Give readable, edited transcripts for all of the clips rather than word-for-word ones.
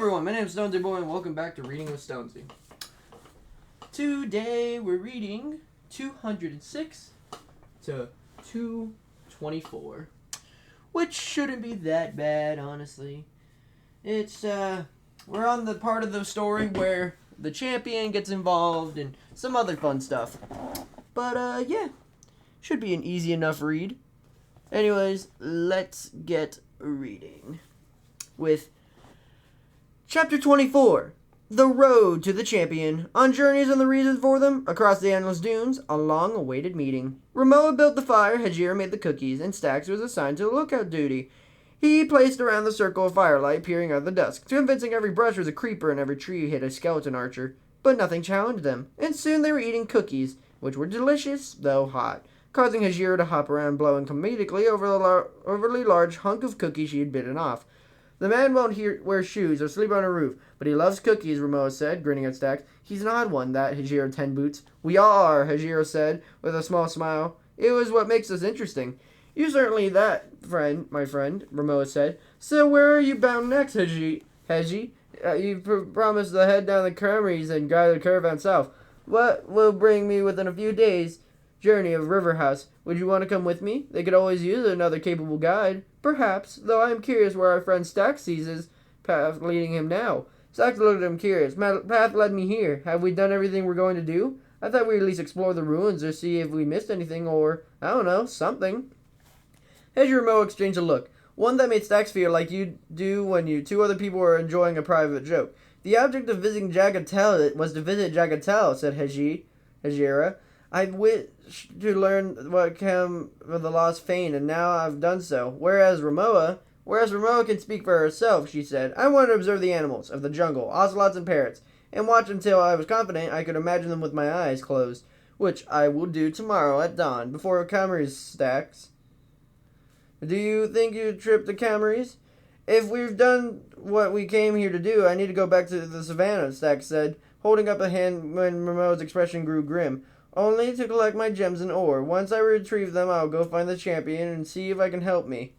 everyone, my name is Stonesy Boy and welcome back to Reading with Stonesy. Today we're reading 206 to 224, which shouldn't be that bad, honestly. It's, we're on the part of the story where the champion gets involved and some other fun stuff. But, yeah, should be an easy enough read. Anyways, let's get reading with Chapter 24, The Road to the Champion. On journeys and the reasons for them, across the endless dunes, a long-awaited meeting. Ramoa built the fire, Hajira made the cookies, and Stax was assigned to lookout duty. He placed around the circle of firelight, peering out of the dusk, convincing every brush was a creeper and every tree hid a skeleton archer. But nothing challenged them, and soon they were eating cookies, which were delicious, though hot, causing Hajira to hop around blowing comedically over the overly large hunk of cookie she had bitten off. The man won't wear shoes or sleep on a roof, but he loves cookies, Ramoa said, grinning at Stax. He's an odd one, that Hajira 10 Boots. We all are, Hajira said, with a small smile. It was what makes us interesting. You certainly that, my friend, Ramoa said. So where are you bound next, Heji? You promised to head down the Creameries and guide the caravan south. What will bring me within a few days' journey of Riverhouse? Would you want to come with me? They could always use another capable guide. Perhaps, though I am curious where our friend Stax sees his path leading him now. Stax looked at him curious. My path led me here. Have we done everything we're going to do? I thought we'd at least explore the ruins or see if we missed anything or, I don't know, something. Hedge and Ramoa exchanged a look, one that made Stax feel like you do when you two other people are enjoying a private joke. The object of visiting Jagatel was to visit Jagatel, said Hajira. I wish to learn what came of the lost Fane, and now I've done so. Whereas Ramoa can speak for herself, she said. I wanted to observe the animals of the jungle, ocelots and parrots, and watch until I was confident I could imagine them with my eyes closed, which I will do tomorrow at dawn, before Camry's Stax. Do you think you'd trip the Camrys? If we've done what we came here to do, I need to go back to the savannah, Stax said, holding up a hand when Ramoa's expression grew grim. Only to collect my gems and ore. Once I retrieve them, I'll go find the champion and see if I can help me.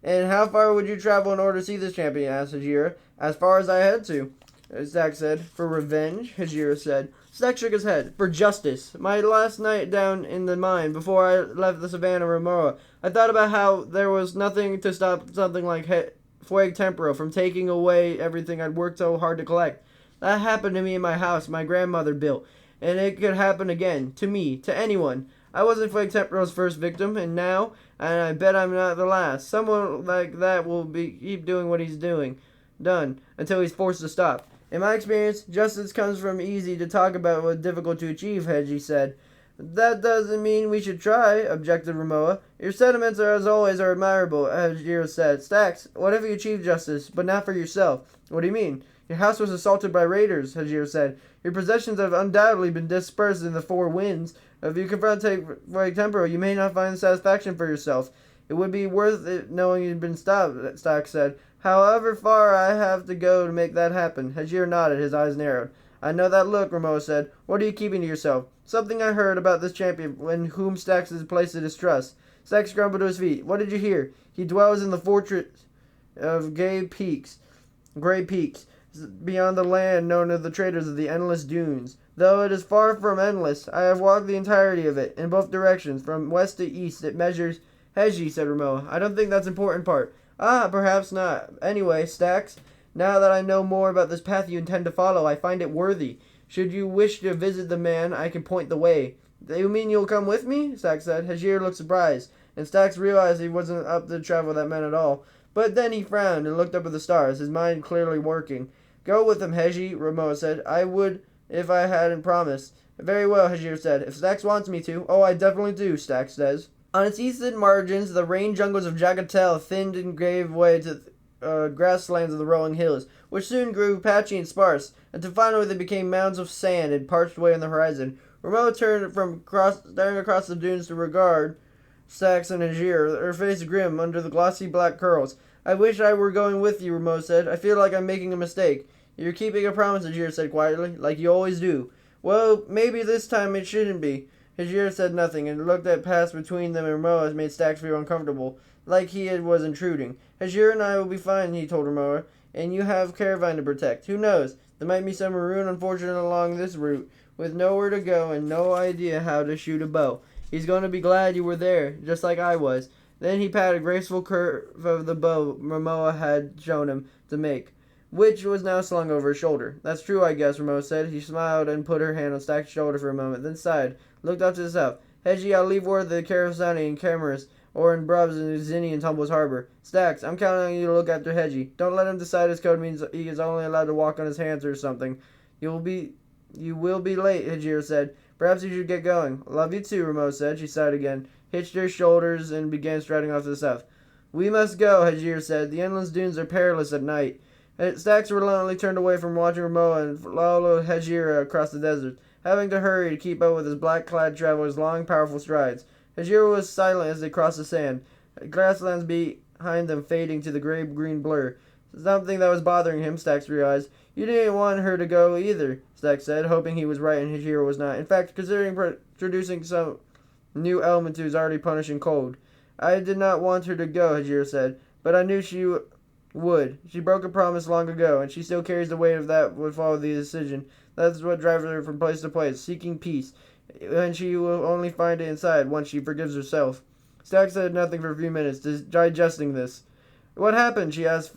And how far would you travel in order to see this champion? Asked Hajira. As far as I had to, Stax said. For revenge? Hajira said. Stax shook his head. For justice. My last night down in the mine, before I left the savannah Ramoa, I thought about how there was nothing to stop something like Fueg Tempero from taking away everything I'd worked so hard to collect. That happened to me in my house my grandmother built. And it could happen again. To me. To anyone. I wasn't Fueg Tempero's first victim, and now, and I bet I'm not the last. Someone like that will keep doing what he's done, until he's forced to stop. In my experience, justice comes from easy to talk about but difficult to achieve, Hedgie said. That doesn't mean we should try, objected Ramoa. Your sentiments, as always, are admirable, Hajira said. Stax, what if you achieved justice, but not for yourself? What do you mean? Your house was assaulted by raiders, Hajira said. Your possessions have undoubtedly been dispersed in the four winds. If you confront Fueg Tempero, you may not find satisfaction for yourself. It would be worth it knowing you'd been stopped, Stax said. However far I have to go to make that happen. Hajira nodded, his eyes narrowed. I know that look, Ramoa said. What are you keeping to yourself? Something I heard about this champion, in whom Stax has placed a distrust. Stax scrambled to his feet. What did you hear? He dwells in the fortress of Gray Peaks, beyond the land known as the traders of the endless dunes. Though it is far from endless, I have walked the entirety of it, in both directions, from west to east. It measures... Hedgie, said Ramoa. I don't think that's the important part. Ah, perhaps not. Anyway, Stax, now that I know more about this path you intend to follow, I find it worthy. Should you wish to visit the man, I can point the way. Do you mean you'll come with me? Stax said. Hajira looked surprised, and Stax realized he wasn't up to travel that man at all. But then he frowned and looked up at the stars, his mind clearly working. Go with him, Hedgie, Ramoa said. I would if I hadn't promised. Very well, Hajira said. If Stax wants me to. Oh, I definitely do, Stax says. On its eastern margins, the rain jungles of Jagatel thinned and gave way to grasslands of the rolling hills, which soon grew patchy and sparse, until finally they became mounds of sand and parched away on the horizon. Ramoa turned from staring across the dunes to regard Stax and Hajira, her face grim under the glossy black curls. I wish I were going with you, Ramoa said. I feel like I'm making a mistake. You're keeping a promise, Hajira said quietly, like you always do. Well, maybe this time it shouldn't be. Hajira said nothing, and looked at pass between them and Ramoa as made Stax feel uncomfortable, like he was intruding. Hajira and I will be fine, he told Ramoa. and you have caravan to protect. Who knows? There might be some maroon unfortunate along this route, with nowhere to go and no idea how to shoot a bow. He's going to be glad you were there, just like I was." Then he patted a graceful curve of the bow Momoa had shown him to make, which was now slung over his shoulder. "That's true, I guess," Momoa said. He smiled and put her hand on Stack's shoulder for a moment, then sighed, looked out to the south. "Hedgie, I'll leave word the Carasani and Cameras, or in Brubs and Zinni and Tumbles Harbor. Stacks, I'm counting on you to look after Hedgie. Don't let him decide his code means he is only allowed to walk on his hands or something. You will be late," Hajir said. "Perhaps you should get going." "Love you too," Momoa said. She sighed again, hitched her shoulders, and began striding off to the south. "We must go," Hajir said. "The endless dunes are perilous at night." Stacks reluctantly turned away from watching Momoa and followed Hajira across the desert, having to hurry to keep up with his black-clad traveler's long, powerful strides. Hajira was silent as they crossed the sand, grasslands behind them fading to the gray-green blur. Something that was bothering him, Stacks realized. "You didn't want her to go either," Stacks said, hoping he was right and Hajira was not. In fact, considering introducing some new element to his already punishing cold. "I did not want her to go," Hajira said, "but I knew she would. She broke a promise long ago, and she still carries the weight of that would follow the decision. That's what drives her from place to place, seeking peace, and she will only find it inside once she forgives herself." Stack said nothing for a few minutes, digesting this. "What happened?" she asked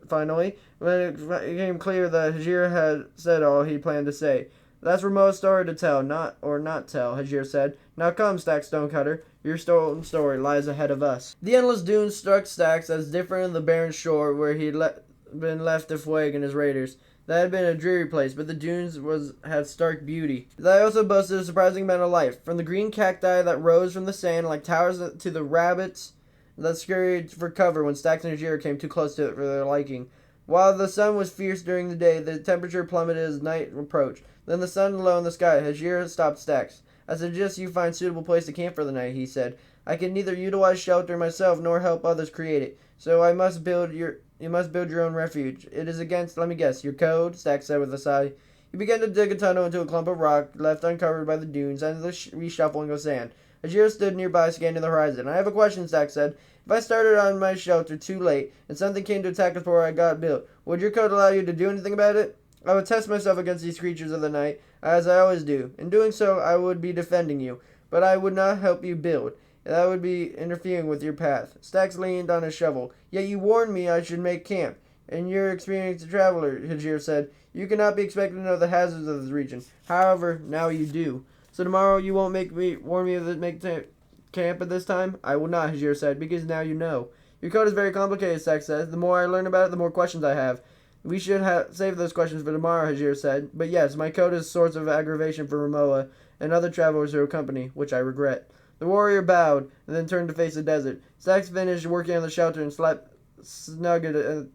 finally, when it became clear that Hajir had said all he planned to say. "That's Ramoa's story to tell, not tell," Hajir said. "Now come, Stack Stonecutter. Your story lies ahead of us." The endless dunes struck Stacks as different than the barren shore where he had been left to Fueg and his raiders. That had been a dreary place, but the dunes had stark beauty. They also boasted a surprising amount of life, from the green cacti that rose from the sand like towers to the rabbits that scurried for cover when Stacks and Hajira came too close to it for their liking. While the sun was fierce during the day, the temperature plummeted as night approached. Then the sun low in the sky, Hajira stopped Stacks. "I suggest you find a suitable place to camp for the night," he said. "I can neither utilize shelter myself nor help others create it, so you must build your own refuge. It is against, let me guess, your code," Stacks said with a sigh. He began to dig a tunnel into a clump of rock left uncovered by the dunes and the reshuffling of sand. Hajira stood nearby, scanning the horizon. "I have a question," Stacks said. "If I started on my shelter too late and something came to attack us before I got built, would your code allow you to do anything about it?" "I would test myself against these creatures of the night, as I always do. In doing so, I would be defending you, but I would not help you build. That would be interfering with your path." Stacks leaned on his shovel. "Yet you warned me I should make camp. In your experienced traveler," Hajir said, "you cannot be expected to know the hazards of this region. However, now you do. So tomorrow you won't warn me of the camp at this time?" "I will not," Hajir said, "because now you know." "Your code is very complicated," Stacks said. "The more I learn about it, the more questions I have." "We should save those questions for tomorrow," Hajir said. "But yes, my code is a source of aggravation for Momoa and other travelers who accompany, which I regret." The warrior bowed and then turned to face the desert. Stacks finished working on the shelter and slept snug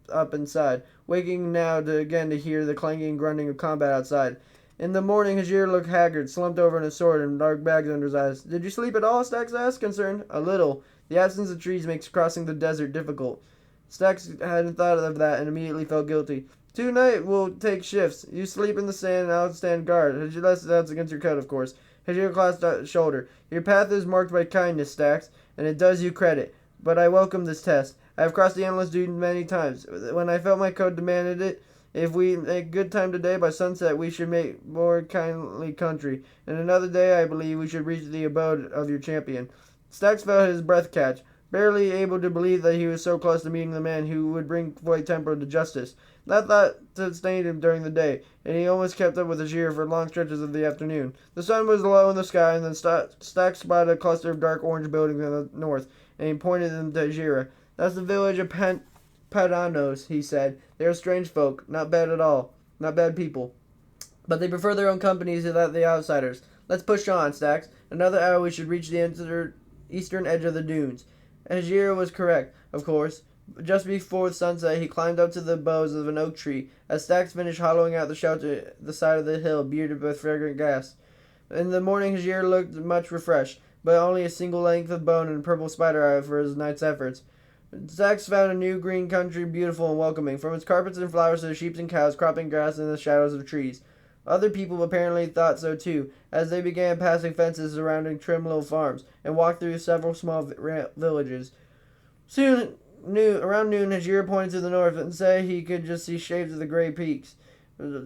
up inside, waking now again to hear the clanging and grunting of combat outside. In the morning, Hajir looked haggard, slumped over on his sword, and dark bags under his eyes. "Did you sleep at all?" Stacks asked, concerned. "A little. The absence of trees makes crossing the desert difficult." Stacks hadn't thought of that and immediately felt guilty. "Tonight we'll take shifts. You sleep in the sand and I'll stand guard. That's against your code, of course." Hajir clasped his shoulder. "Your path is marked by kindness, Stacks, and it does you credit. But I welcome this test. I have crossed the endless dunes many times. When I felt my code demanded it, if we make good time today, by sunset we should make more kindly country. And another day, I believe, we should reach the abode of your champion." Stacks felt his breath catch, barely able to believe that he was so close to meeting the man who would bring Foy Temple to justice. That thought sustained him during the day, and he almost kept up with Hajir for long stretches of the afternoon. The sun was low in the sky, and then Stacks spotted a cluster of dark orange buildings in the north, and he pointed them to Hajira. "That's the village of Padanos," he said. "They are strange folk, not bad at all, not bad people. But they prefer their own company to that of the outsiders. Let's push on, Stacks. Another hour we should reach the eastern edge of the dunes." Hajira was correct, of course. Just before sunset, he climbed up to the boughs of an oak tree. As Stacks finished hollowing out the shelter, the side of the hill bearded with fragrant grass. In the morning, Hajira looked much refreshed, but only a single length of bone and a purple spider eye for his night's efforts. Stacks found a new green country beautiful and welcoming, from its carpets and flowers to the sheep and cows cropping grass in the shadows of trees. Other people apparently thought so too, as they began passing fences surrounding trim little farms, and walked through several small villages. Soon Around noon, Hajira pointed to the north and said he could just see shapes of the gray peaks.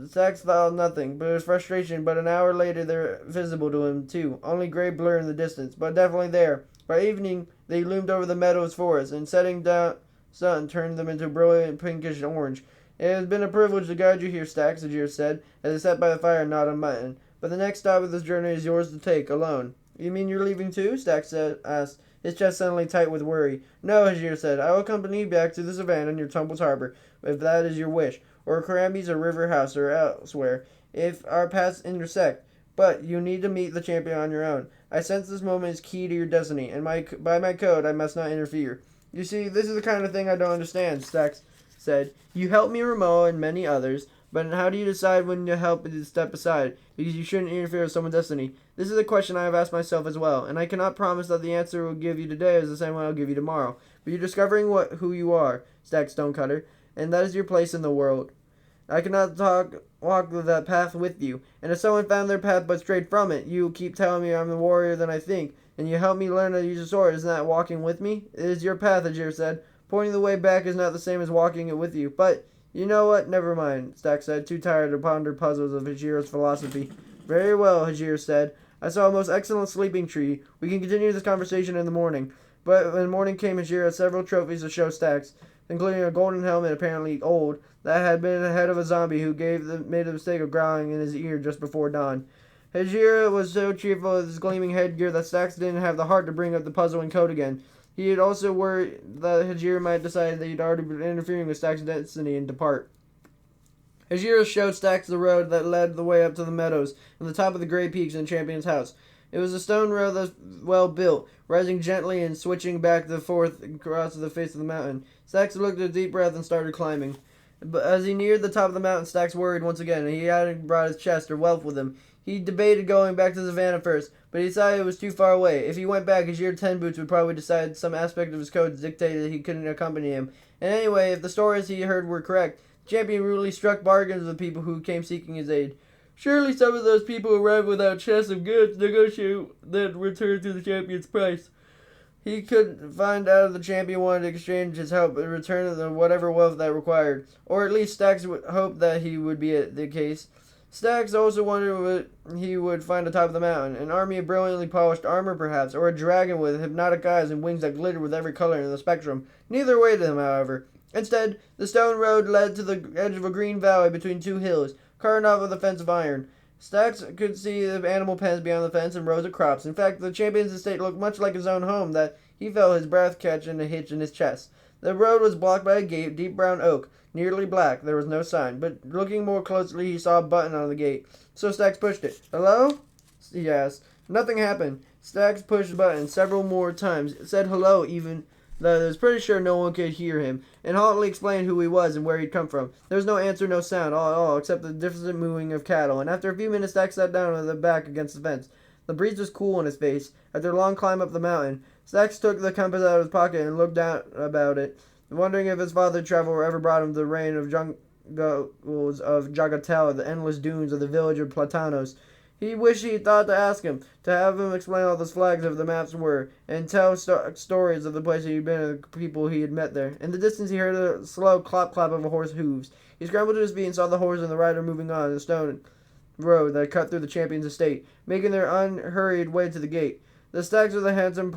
Stacks thought nothing, but it was frustration. But an hour later, they're visible to him, too. Only gray blur in the distance, but definitely there. By evening, they loomed over the meadows forest, and setting down sun turned them into brilliant pinkish orange. It has been a privilege to guide you here, Stacks, Hajira said, as they sat by the fire and nodded mutton. But the next stop of this journey is yours to take, alone. You mean you're leaving too? Stacks asked, his chest suddenly tight with worry. No, Hajir said. I will accompany you back to the savannah near Tumbles Harbor, if that is your wish, or Karambi's or River House or elsewhere, if our paths intersect. But you need to meet the champion on your own. I sense this moment is key to your destiny, and by my code, I must not interfere. You see, this is the kind of thing I don't understand, Stacks said. You helped me, Rameau, and many others, but how do you decide when to help and step aside? Because you shouldn't interfere with someone's destiny. This is a question I have asked myself as well, and I cannot promise that the answer we'll give you today is the same one I'll give you tomorrow. But you're discovering who you are, Stack Stonecutter, and that is your place in the world. I cannot walk that path with you, and if someone found their path but strayed from it, you keep telling me I'm the warrior than I think, and you help me learn to use a sword. Isn't that walking with me? It is your path, Ajir said. Pointing the way back is not the same as walking it with you, but you know what? Never mind, Stack said, too tired to ponder puzzles of Hajir's philosophy. Very well, Hajir said. I saw a most excellent sleeping tree. We can continue this conversation in the morning. But when morning came, Hajir had several trophies to show Stacks, including a golden helmet, apparently old, that had been the head of a zombie who made the mistake of growling in his ear just before dawn. Hajira was so cheerful with his gleaming headgear that Stacks didn't have the heart to bring up the puzzling code again. He had also worried that Hajira might decide that he'd already been interfering with Stacks' destiny and depart. Hajira showed Stacks the road that led the way up to the meadows and the top of the gray peaks in Champion's house. It was a stone road that was well built, rising gently and switching back and forth across the face of the mountain. Stacks took a deep breath and started climbing. But as he neared the top of the mountain, Stacks worried once again, and he hadn't brought his chest or wealth with him. He debated going back to the savannah first, but he decided it was too far away. If he went back, Hajir Ten Boots would probably decide some aspect of his code dictated that he couldn't accompany him. And anyway, if the stories he heard were correct, the champion really struck bargains with people who came seeking his aid. Surely some of those people arrived without chests of goods, negotiate that return to the champion's price. He could find out if the champion wanted to exchange his help in return of whatever wealth that required, or at least Stacks would hope that he would be the case. Stacks also wondered what he would find atop of the mountain, an army of brilliantly polished armor perhaps, or a dragon with hypnotic eyes and wings that glittered with every color in the spectrum. Neither awaited him, however. Instead, the stone road led to the edge of a green valley between two hills, carved off with a fence of iron. Stacks could see the animal pens beyond the fence and rows of crops. In fact, the champion's estate looked much like his own home, that he felt his breath catch in a hitch in his chest. The road was blocked by a gate, deep brown oak, nearly black. There was no sign, but looking more closely, he saw a button on the gate. So Stacks pushed it. Hello? He asked. Nothing happened. Stacks pushed the button several more times. It said hello, even though he was pretty sure no one could hear him, and haughtily explained who he was and where he'd come from. There was no answer, no sound, all except the distant mooing of cattle, and after a few minutes Stacks sat down with his back against the fence. The breeze was cool on his face. After a long climb up the mountain, Stacks took the compass out of his pocket and looked down about it, wondering if his father's travel ever brought him to the reign of jungles of Jagatel, the endless dunes of the village of Platanos. He wished he thought to ask him, to have him explain all those flags of the maps were, and tell stories of the place he'd been and the people he had met there. In the distance he heard a slow clop-clop of a horse's hooves. He scrambled to his feet and saw the horse and the rider moving on the stone road that cut through the champion's estate, making their unhurried way to the gate. The Stacks of the handsome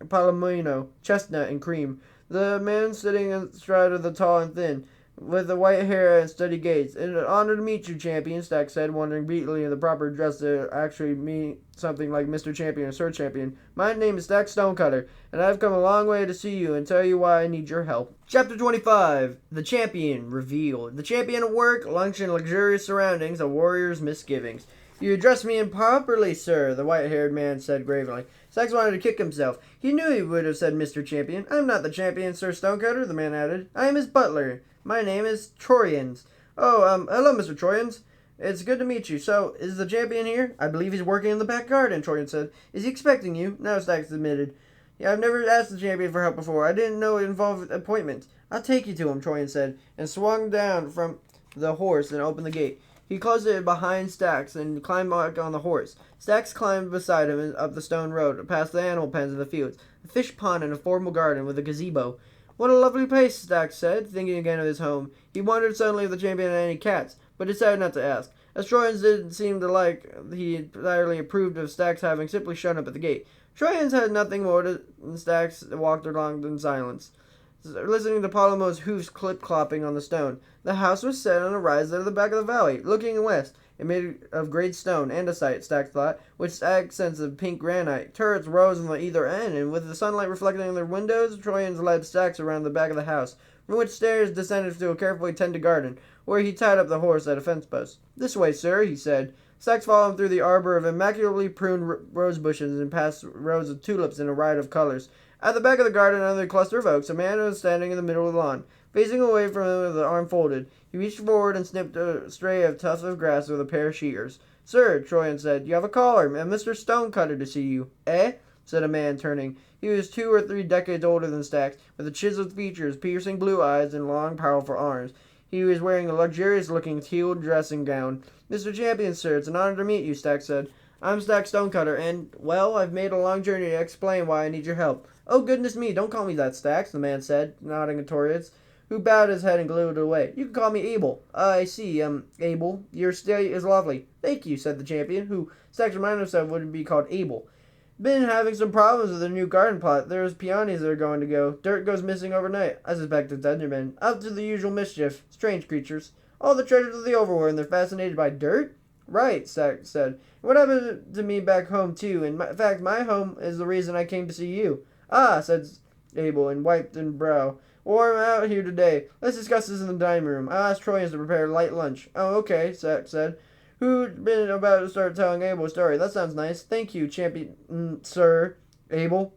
Palomino, chestnut and cream. The man sitting astride of the tall and thin, with the white hair and steady gaze. It's an honor to meet you, champion, Stacks said, wondering beatly in the proper dress to actually mean something like Mr. Champion or Sir Champion. My name is Stacks Stonecutter, and I've come a long way to see you and tell you why I need your help. Chapter 25. The Champion Revealed. The champion at work, lunch in luxurious surroundings, a warrior's misgivings. You address me improperly, sir, the white-haired man said gravely. Stacks wanted to kick himself. He knew he would have said Mr. Champion. I am not the champion, Sir Stonecutter, the man added. I am his butler. My name is Troyans. Oh, hello, Mr. Troyans. It's good to meet you. So, is the champion here? I believe he's working in the back garden, Troyans said. Is he expecting you? No, Stacks admitted. Yeah, I've never asked the champion for help before. I didn't know it involved appointments. I'll take you to him, Troyans said, and swung down from the horse and opened the gate. He closed it behind Stacks and climbed back on the horse. Stacks climbed beside him up the stone road, past the animal pens in the fields, a fish pond and a formal garden with a gazebo. What a lovely place, Stacks said, thinking again of his home. He wondered suddenly if the champion had any cats, but decided not to ask. As Troyans didn't seem to like, he entirely approved of Stacks having simply shown up at the gate. Troyans had nothing more to Stacks walked along in silence, listening to Palomo's hoofs clip-clopping on the stone. The house was set on a rise out of the back of the valley, looking west. It made of great stone, andesite, Stacks thought, with accents of pink granite. Turrets rose on either end, and with the sunlight reflecting in their windows, Troyans led Stacks around the back of the house, from which stairs descended to a carefully tended garden, where he tied up the horse at a fence post. "This way, sir," he said. Stacks followed him through the arbor of immaculately pruned rose bushes and past rows of tulips in a riot of colors. At the back of the garden, under a cluster of oaks, a man was standing in the middle of the lawn, facing away from him with an arm folded. He reached forward and snipped a stray of tuft of grass with a pair of shears. "Sir," Troyan said, "you have a caller, a Mr. Stonecutter to see you." "Eh?" said a man, turning. He was 2 or 3 decades older than Stacks, with chiseled features, piercing blue eyes, and long, powerful arms. He was wearing a luxurious-looking teal dressing gown. "Mr. Champion, sir, it's an honor to meet you," Stacks said. "I'm Stacks Stonecutter, and, well, I've made a long journey to explain why I need your help." "Oh, goodness me, don't call me that, Stacks," the man said, nodding at Torius, who bowed his head and glowed away. "You can call me Abel." "I see, Abel. Your stay is lovely." "Thank you," said the champion, who, Stacks reminded himself, would be called Abel. "Been having some problems with the new garden plot. There's peonies that are going to go. Dirt goes missing overnight. I suspect it's Endermen. Up to the usual mischief. Strange creatures. All the treasures of the overworld, and they're fascinated by dirt?" "Right," Stacks said. "What happened to me back home, too? In fact, my home is the reason I came to see you." "Ah," said Abel, and wiped his brow. "Warm out here today. Let's discuss this in the dining room. I asked Troyans to prepare a light lunch." "Oh, okay," Stacks said. Who'd been about to start telling Abel a story? "That sounds nice. Thank you, champion, sir, Abel."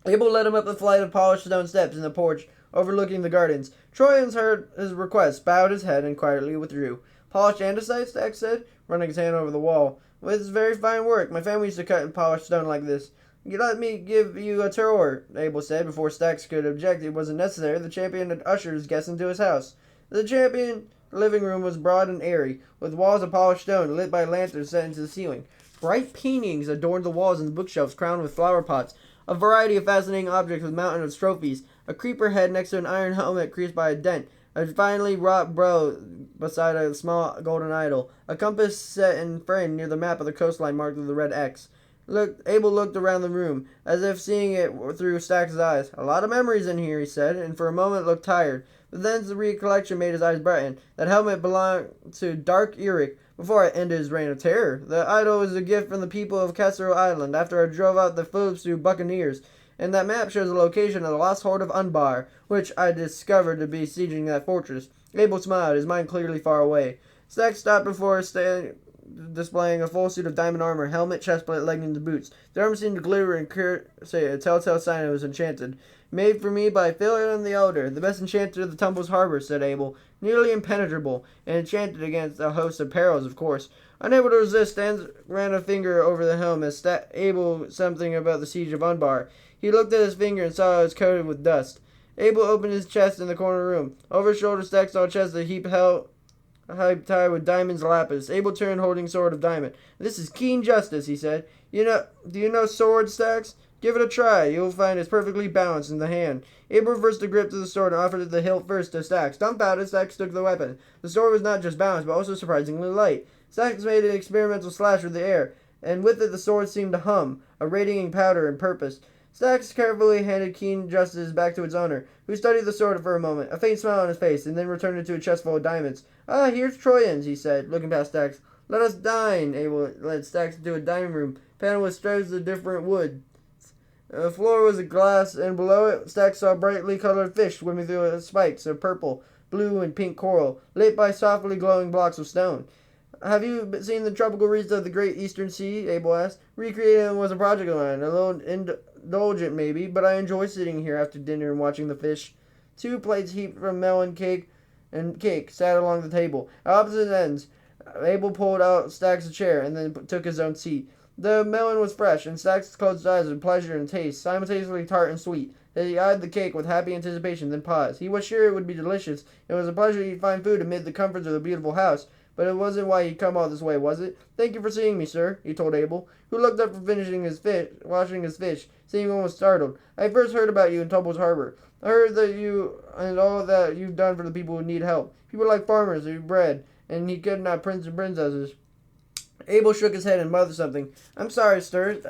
Abel led him up the flight of polished stone steps in the porch overlooking the gardens. Troyans heard his request, bowed his head, and quietly withdrew. "Polished andesite," Stacks said, running his hand over the wall. "Well, it's very fine work. My family used to cut and polish stone like this." "Let me give you a tour," Abel said. Before Stacks could object, it wasn't necessary. The champion had ushered his guests into his house. The champion living room was broad and airy, with walls of polished stone lit by lanterns set into the ceiling. Bright paintings adorned the walls and the bookshelves crowned with flower pots. A variety of fascinating objects with mountains of trophies. A creeper head next to an iron helmet creased by a dent. A finely wrought bow beside a small golden idol. A compass set in frame near the map of the coastline marked with a red X. Abel looked around the room, as if seeing it through Stack's eyes. "A lot of memories in here," he said, and for a moment looked tired. But then the recollection made his eyes brighten. That helmet belonged to Dark Eric before it ended his reign of terror. The idol was a gift from the people of Casero Island after I drove out the Philipps's Buccaneers. And that map shows the location of the lost horde of Unbar, which I discovered to be sieging that fortress. Abel smiled, his mind clearly far away. Stack stopped before displaying a full suit of diamond armor, helmet, chestplate, leggings, and boots. The armor seemed to glitter and say a telltale sign it was enchanted. "Made for me by Philip the Elder, the best enchanter of the Tumbles Harbor," said Abel. "Nearly impenetrable, and enchanted against a host of perils, of course." Unable to resist, Stan ran a finger over the helm as Abel something about the siege of Unbar. He looked at his finger and saw it was coated with dust. Abel opened his chest in the corner of the room. Over his shoulder, Stack saw a chest a heap held tied with diamonds lapis. Abel turned, holding sword of diamond. "This is keen justice," he said. Do you know sword, Stacks? Give it a try. You'll find it's perfectly balanced in the hand." Abel reversed the grip to the sword and offered it the hilt first to Stacks. Dumbfounded, Stacks took the weapon. The sword was not just balanced, but also surprisingly light. Stacks made an experimental slash with the air, and with it the sword seemed to hum, a radiating powder and purpose. Stacks carefully handed Keen Justice back to its owner, who studied the sword for a moment, a faint smile on his face, and then returned it to a chest full of diamonds. "Ah, here's Troyans," he said, looking past Stacks. "Let us dine." Abel led Stacks into a dining room, paneled with strips of different wood. The floor was of glass, and below it Stacks saw brightly colored fish swimming through spikes of purple, blue, and pink coral, lit by softly glowing blocks of stone. "Have you seen the tropical reefs of the Great Eastern Sea?" Abel asked. "Recreating them was a project of mine, a little indulgent maybe, but I enjoy sitting here after dinner and watching the fish." 2 plates heaped from melon cake and cake sat along the table. At opposite ends, Abel pulled out Stacks' chair and then took his own seat. The melon was fresh, and Stacks closed his eyes with pleasure and taste, simultaneously tart and sweet. He eyed the cake with happy anticipation, then paused. He was sure it would be delicious. It was a pleasure to eat fine food amid the comforts of a beautiful house, But it wasn't why he'd come all this way, was it? Thank you for seeing me, sir, he told Abel, who looked up from washing his fish, seeming almost startled. I first heard about you in Tubble's Harbor. I heard that you and all that you've done for the people who need help. People like farmers who bread, and he kidnapped princes and princesses. Abel shook his head and muttered something. I'm sorry, sir,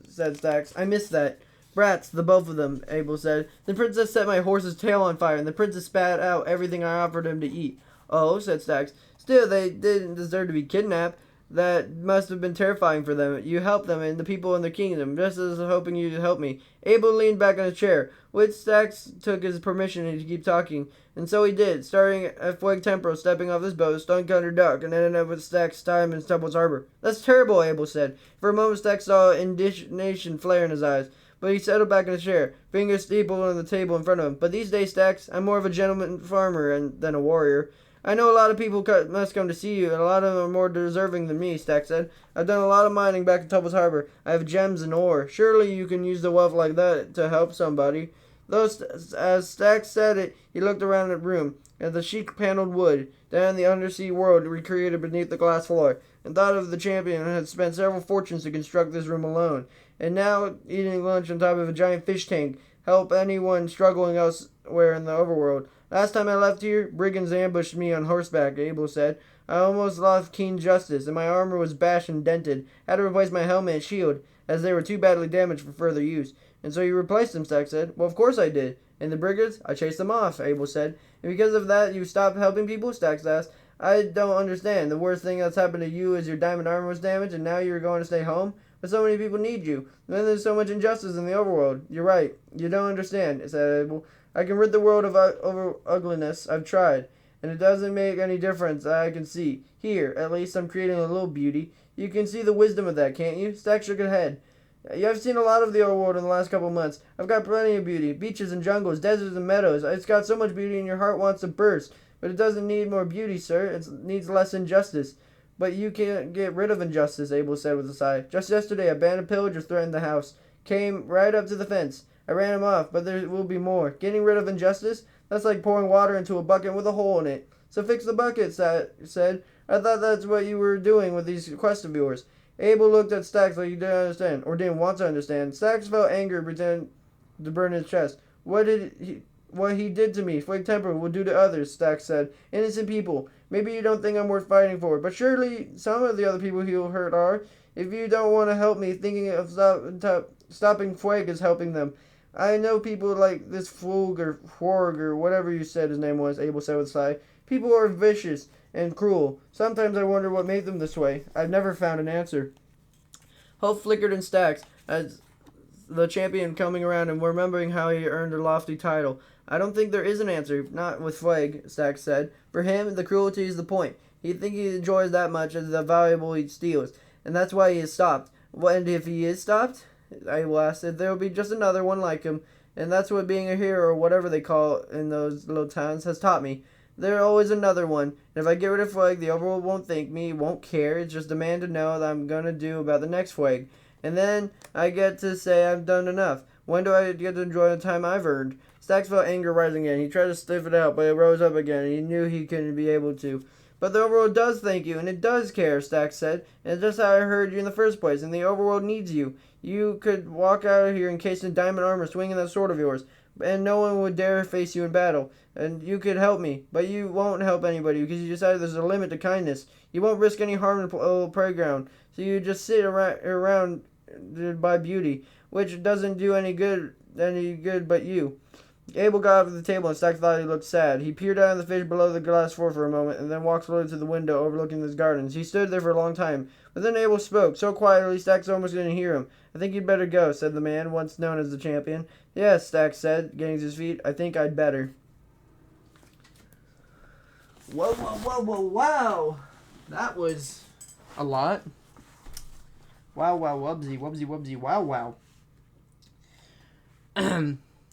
said Stax. I missed that. Brats, the both of them, Abel said. The princess set my horse's tail on fire, and the princess spat out everything I offered him to eat. Oh, said Stax. Still, they didn't deserve to be kidnapped. That must have been terrifying for them. You helped them and the people in their kingdom, just as hoping you to help me. Abel leaned back in his chair, which Stax took his permission to keep talking, and so he did, starting at Fueg Temporal, stepping off his boat, stunk under duck, and ended up with Stax's time in Tubble's Harbor. That's terrible, Abel said. For a moment, Stax saw indignation flare in his eyes, but he settled back in his chair, fingers stapled on the table in front of him. But these days, Stax, I'm more of a gentleman farmer than a warrior. I know a lot of people must come to see you, and a lot of them are more deserving than me, Stax said. I've done a lot of mining back in Tubble's Harbor. I have gems and ore. Surely you can use the wealth like that to help somebody. Though, as Stax said it, he looked around the room, at the chic paneled wood, down in the undersea world recreated beneath the glass floor, and thought of the champion who had spent several fortunes to construct this room alone, and now eating lunch on top of a giant fish tank, help anyone struggling elsewhere in the overworld. Last time I left here, brigands ambushed me on horseback, Abel said. I almost lost keen justice, and my armor was bashed and dented. Had to replace my helmet and shield, as they were too badly damaged for further use. And so you replaced them, Stax said. Well, of course I did. And the brigands? I chased them off, Abel said. And because of that, you stopped helping people? Stax asked. I don't understand. The worst thing that's happened to you is your diamond armor was damaged, and now you're going to stay home? But so many people need you. And then there's so much injustice in the overworld. You're right. You don't understand, said Abel. I can rid the world of ugliness. I've tried. And it doesn't make any difference that I can see. Here, at least, I'm creating a little beauty. You can see the wisdom of that, can't you? Stax shook his head. I've seen a lot of the overworld in the last couple of months. I've got plenty of beauty. Beaches and jungles, deserts and meadows. It's got so much beauty and your heart wants to burst. But it doesn't need more beauty, sir. It needs less injustice. But you can't get rid of injustice, Abel said with a sigh. Just yesterday, a band of pillagers threatened the house. Came right up to the fence. I ran him off, but there will be more. Getting rid of injustice? That's like pouring water into a bucket with a hole in it. So fix the bucket, said. I thought that's what you were doing with these quests of yours. Abel looked at Stax like he didn't understand, or didn't want to understand. Stax felt anger pretend to burn his chest. What he did to me, Fueg Temporal will do to others, Stax said. Innocent people. Maybe you don't think I'm worth fighting for, but surely some of the other people he'll hurt are. If you don't want to help me, thinking of stopping Fueg is helping them. I know people like this Flug or Horg or whatever you said his name was, Abel said with a sigh. People are vicious and cruel. Sometimes I wonder what made them this way. I've never found an answer. Hope flickered in Stax as the champion coming around and remembering how he earned a lofty title. I don't think there is an answer, not with Fueg, Stax said. For him, the cruelty is the point. He thinks he enjoys that much as the valuable he steals, and that's why he is stopped. And if he is stopped, I asked, there will be just another one like him, and that's what being a hero, or whatever they call it in those little towns, has taught me. There's always another one, and if I get rid of Fueg, the overworld won't thank me, won't care, it's just demand to know that I'm gonna do about the next Fueg. And then I get to say I've done enough. When do I get to enjoy the time I've earned? Stax felt anger rising again. He tried to stiff it out, but it rose up again, and he knew he couldn't be able to. But the overworld does thank you, and it does care, Stax said. And it's just how I heard you in the first place, and the overworld needs you. You could walk out of here encased in diamond armor, swinging that sword of yours, and no one would dare face you in battle. And you could help me, but you won't help anybody because you decided there's a limit to kindness. You won't risk any harm in the playground, so you just sit around by beauty, which doesn't do any good but you. Abel got up at the table and Stax thought he looked sad. He peered out at the fish below the glass floor for a moment and then walked slowly to the window overlooking his gardens. He stood there for a long time, but then Abel spoke, so quietly Stax almost didn't hear him. I think you'd better go, said the man, once known as the champion. Yes, Stax said, getting to his feet. I think I'd better. Wow. That was a lot. Wow, wubsy, wow.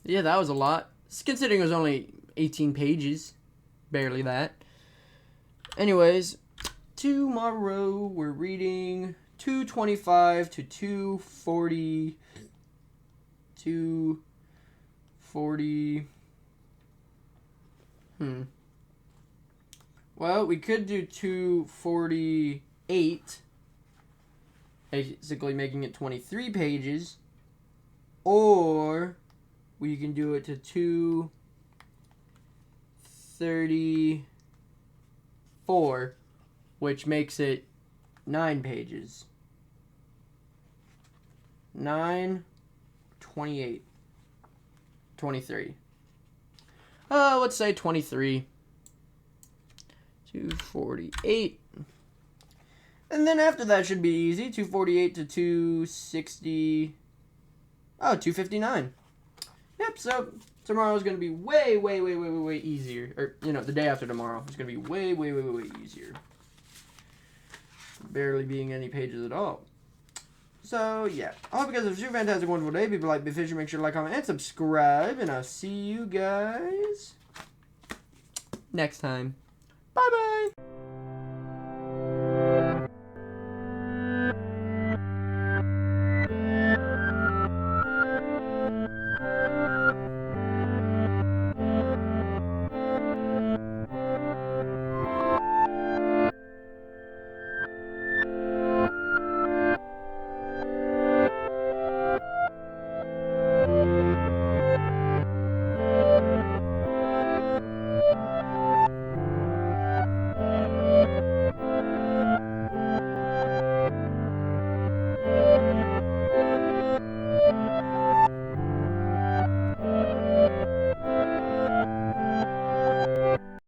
Yeah, that was a lot. Considering it was only 18 pages. Barely that. Anyways, tomorrow we're reading 225 to 240. 240. Well, we could do 248, basically making it 23 pages, or we can do it to 234, which makes it 9 pages. 9, 28, 23. Let's say 23. 248. And then after that should be easy. 248 to 260. Oh, 259. Yep, so tomorrow's going to be way easier. Or, the day after tomorrow is going to be way easier. Barely being any pages at all. So, yeah. I hope you guys have a super fantastic, wonderful day. People like Big Fisher. Make sure to like, comment, and subscribe. And I'll see you guys next time. Bye-bye.